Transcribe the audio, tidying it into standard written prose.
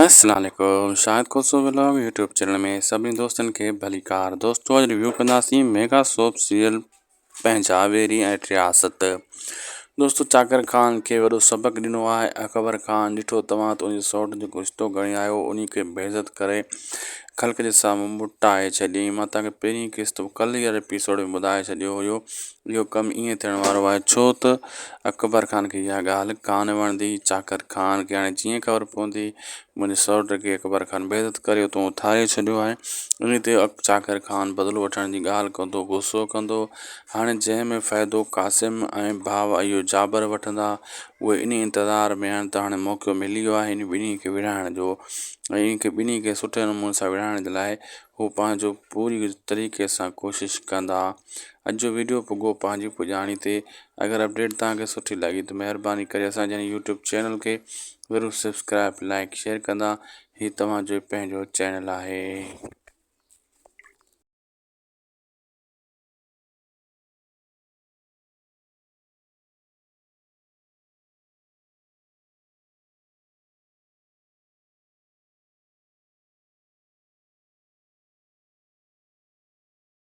अस्सलाम वालेकुम। शाहिद खुशबू vlog YouTube channel में सभी दोस्तन के भलीकार। दोस्तों अॼु रिव्यू कंदासीं मेगा सोप सीरियल पंहिंजावेरी ऐं रियासत। दोस्तों चाकर ख़ान खे वॾो सबक़ ॾिनो आहे अकबर ख़ान। ॾिठो तव्हां त उनजे सौट जेको रिश्तो खणी आयो उन खे बेइज़त करे ख़ल्क़ जे साम्हूं मुटाए छॾियईं। मां तव्हांखे पहिरीं क़िस्त कल्ह एपिसोड में ॿुधाए छॾियो हुयो। इहो कमु ईअं थियण वारो आहे छो त अकबर ख़ान खे इहा ॻाल्हि कान वणंदी। चाकर ख़ान खे हाणे जीअं ख़बर पवंदी मुंहिंजे सौट खे अकबर ख़ान बेइज़त करे उतां उथारे छॾियो आहे। इन ते चाकर ख़ान बदिलो वठण जी ॻाल्हि कंदो, गुसो कंदो। हाणे जंहिंमें फ़ाइदो क़ासिम ऐं भाउ इहो जाबर वठंदा उहे इन इंतज़ार में आहिनि त हाणे मौक़ो मिली वियो आहे इन ॿिन्ही खे विढ़ाइण जो। ऐं इन खे ॿिन्ही खे सुठे नमूने सां विढ़ाइण जे लाइ हू पंहिंजो पूरी तरीक़े सां कोशिशि कंदा। अॼु जो वीडियो पुॻो पंहिंजी पुॼाणी ते। अगरि अपडेट तव्हांखे सुठी लॻी त महिरबानी करे असांजे यूट्यूब चैनल खे ज़रूरु सब्सक्राइब लाइक शेयर कंदा। हीउ तव्हांजो पंहिंजो चैनल आहे।